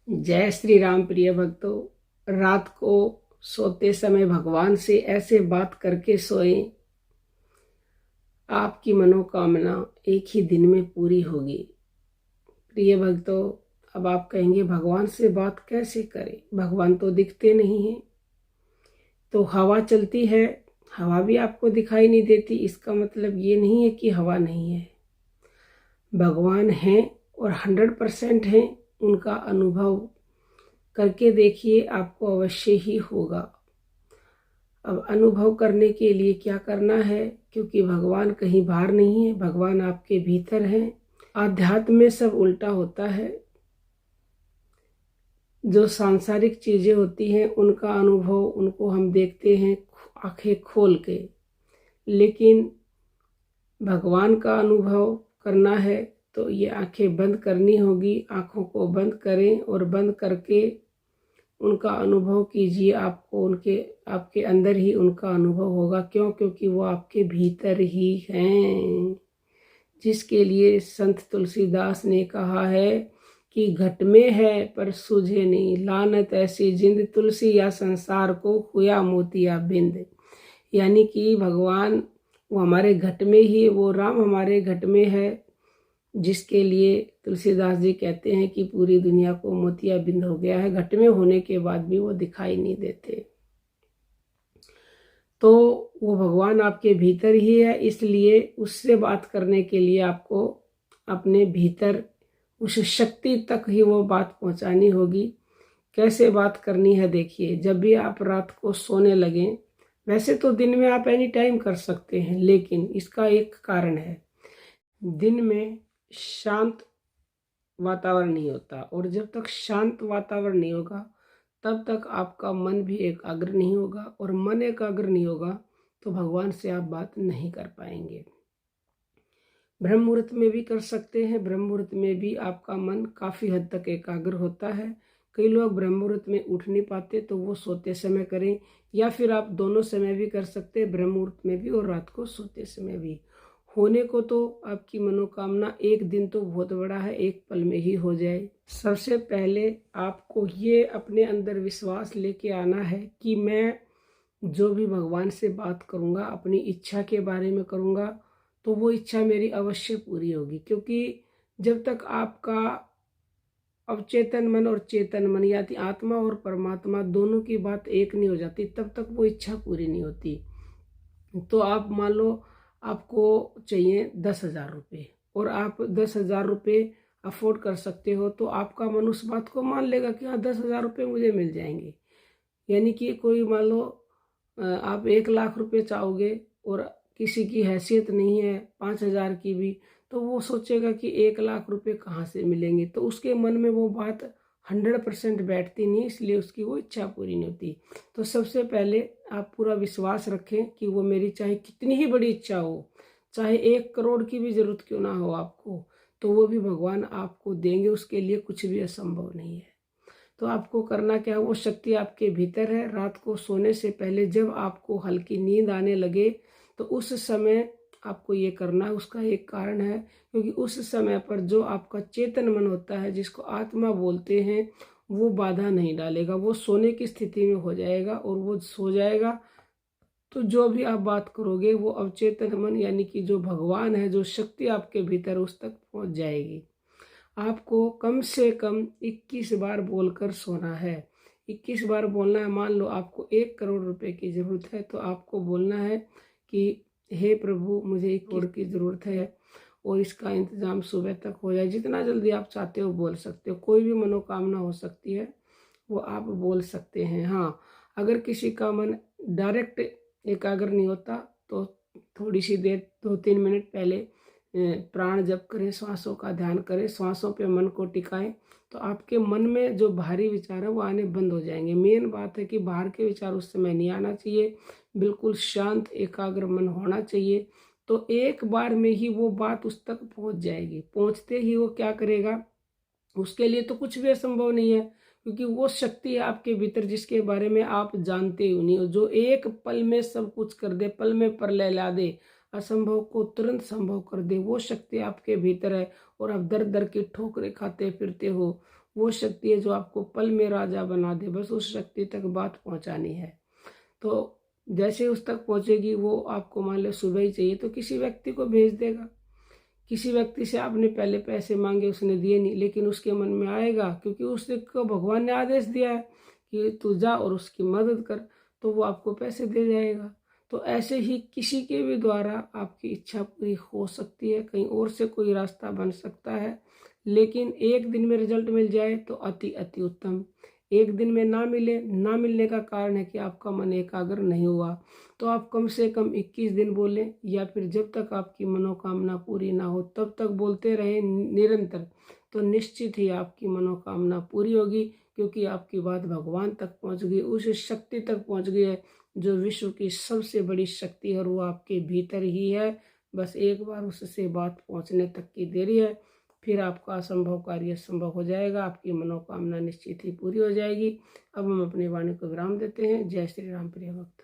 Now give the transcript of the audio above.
जय श्री राम। प्रिय भक्तों, रात को सोते समय भगवान से ऐसे बात करके सोएं, आपकी मनोकामना एक ही दिन में पूरी होगी। प्रिय भक्तों, अब आप कहेंगे भगवान से बात कैसे करें, भगवान तो दिखते नहीं हैं। तो हवा चलती है, हवा भी आपको दिखाई नहीं देती, इसका मतलब ये नहीं है कि हवा नहीं है। भगवान हैं और 100% हैं। उनका अनुभव करके देखिए, आपको अवश्य ही होगा। अब अनुभव करने के लिए क्या करना है, क्योंकि भगवान कहीं बाहर नहीं है, भगवान आपके भीतर हैं। आध्यात्म में सब उल्टा होता है। जो सांसारिक चीजें होती हैं उनका अनुभव, उनको हम देखते हैं आंखें खोल के, लेकिन भगवान का अनुभव करना है तो ये आंखें बंद करनी होगी। आंखों को बंद करें और बंद करके उनका अनुभव कीजिए। आपको उनके आपके अंदर ही उनका अनुभव होगा। क्यों? क्योंकि वो आपके भीतर ही हैं। जिसके लिए संत तुलसीदास ने कहा है कि घट में है पर सूझे नहीं, लानत ऐसी जिंद तुलसी या संसार को हुआ मोतिया बिंद। यानी कि भगवान वो हमारे घट में ही, वो राम हमारे घट में है, जिसके लिए तुलसीदास जी कहते हैं कि पूरी दुनिया को मोतिया बिंद हो गया है। घट में होने के बाद भी वो दिखाई नहीं देते। तो वो भगवान आपके भीतर ही है, इसलिए उससे बात करने के लिए आपको अपने भीतर उस शक्ति तक ही वो बात पहुंचानी होगी। कैसे बात करनी है देखिए, जब भी आप रात को सोने लगें, वैसे तो दिन में आप एनी टाइम कर सकते हैं, लेकिन इसका एक कारण है। दिन में शांत वातावरण नहीं होता, और जब तक शांत वातावरण नहीं होगा तब तक आपका मन भी एकाग्र नहीं होगा, और मन एकाग्र नहीं होगा तो भगवान से आप बात नहीं कर पाएंगे। ब्रह्म मुहूर्त में भी कर सकते हैं। ब्रह्म मुहूर्त में भी आपका मन काफ़ी हद तक एकाग्र होता है। कई लोग ब्रह्म मुहूर्त में उठ नहीं पाते, तो वो सोते समय करें, या फिर आप दोनों समय भी कर सकते हैं, ब्रह्म मुहूर्त में भी और रात को सोते समय भी। होने को तो आपकी मनोकामना एक दिन तो बहुत बड़ा है, एक पल में ही हो जाए। सबसे पहले आपको ये अपने अंदर विश्वास लेके आना है कि मैं जो भी भगवान से बात करूँगा, अपनी इच्छा के बारे में करूँगा, तो वो इच्छा मेरी अवश्य पूरी होगी। क्योंकि जब तक आपका अवचेतन मन और चेतन मन, यानी आत्मा और परमात्मा दोनों की बात एक नहीं हो जाती, तब तक वो इच्छा पूरी नहीं होती। तो आप मान लो आपको चाहिए 10,000 रुपये, और आप 10,000 रुपये अफोर्ड कर सकते हो, तो आपका मन उस बात को मान लेगा कि हाँ 10,000 रुपये मुझे मिल जाएंगे। यानी कि कोई मान लो आप 1,00,000 रुपये चाहोगे और किसी की हैसियत नहीं है 5,000 की भी, तो वो सोचेगा कि 1,00,000 रुपये कहाँ से मिलेंगे। तो उसके मन में वो बात 100% बैठती नहीं, इसलिए उसकी वो इच्छा पूरी नहीं होती। तो सबसे पहले आप पूरा विश्वास रखें कि वो मेरी चाहे कितनी ही बड़ी इच्छा हो, चाहे 1 करोड़ की भी जरूरत क्यों ना हो आपको, तो वो भी भगवान आपको देंगे। उसके लिए कुछ भी असंभव नहीं है। तो आपको करना क्या है, वो शक्ति आपके भीतर है। रात को सोने से पहले जब आपको हल्की नींद आने लगे, तो उस समय आपको ये करना है। उसका एक कारण है, क्योंकि उस समय पर जो आपका चेतन मन होता है, जिसको आत्मा बोलते हैं, वो बाधा नहीं डालेगा। वो सोने की स्थिति में हो जाएगा और वो सो जाएगा। तो जो भी आप बात करोगे वो अवचेतन मन, यानी कि जो भगवान है, जो शक्ति आपके भीतर, उस तक पहुंच जाएगी। आपको कम से कम 21 बार बोलकर सोना है। 21 बार बोलना है। मान लो आपको 1 करोड़ रुपए की ज़रूरत है, तो आपको बोलना है कि हे प्रभु, मुझे 1 करोड़ की ज़रूरत है और इसका इंतज़ाम सुबह तक हो जाए। जितना जल्दी आप चाहते हो बोल सकते हो। कोई भी मनोकामना हो सकती है, वो आप बोल सकते हैं। हाँ, अगर किसी का मन डायरेक्ट एकाग्र नहीं होता, तो थोड़ी सी देर 2-3 मिनट पहले प्राण जप करें, श्वासों का ध्यान करें, श्वासों पे मन को टिकाएं, तो आपके मन में जो बाहरी विचार है वो आने बंद हो जाएंगे। मेन बात है कि बाहर के विचार उस समय नहीं आना चाहिए। बिल्कुल शांत एकाग्र मन होना चाहिए। तो एक बार में ही वो बात उस तक पहुंच जाएगी। पहुंचते ही वो क्या करेगा, उसके लिए तो कुछ भी असंभव नहीं है, क्योंकि वो शक्ति है आपके भीतर जिसके बारे में आप जानते ही नहीं हो, जो एक पल में सब कुछ कर दे, पल में प्रलय ला दे, असंभव को तुरंत संभव कर दे। वो शक्ति आपके भीतर है, और आप दर दर की ठोकरें खाते फिरते हो, वो शक्ति है जो आपको पल में राजा बना दे। बस उस शक्ति तक बात पहुंचानी है। तो जैसे उस तक पहुंचेगी, वो आपको मान लो सुबह ही चाहिए तो किसी व्यक्ति को भेज देगा। किसी व्यक्ति से आपने पहले पैसे मांगे, उसने दिए नहीं, लेकिन उसके मन में आएगा, क्योंकि उसको भगवान ने आदेश दिया है कि तू जा और उसकी मदद कर, तो वो आपको पैसे दे जाएगा। तो ऐसे ही किसी के भी द्वारा आपकी इच्छा पूरी हो सकती है, कहीं और से कोई रास्ता बन सकता है, लेकिन एक दिन में रिजल्ट मिल जाए तो अति अति उत्तम। एक दिन में ना मिले, ना मिलने का कारण है कि आपका मन एकाग्र नहीं हुआ। तो आप कम से कम 21 दिन बोलें, या फिर जब तक आपकी मनोकामना पूरी ना हो तब तक बोलते रहें निरंतर, तो निश्चित ही आपकी मनोकामना पूरी होगी, क्योंकि आपकी बात भगवान तक पहुंच गई, उस शक्ति तक पहुंच गई है जो विश्व की सबसे बड़ी शक्ति है, और वो आपके भीतर ही है। बस एक बार उससे बात पहुंचने तक की देरी है, फिर आपका असंभव कार्य संभव हो जाएगा, आपकी मनोकामना निश्चित ही पूरी हो जाएगी। अब हम अपनी वाणी को विराम देते हैं। जय श्री राम प्रिय भक्त।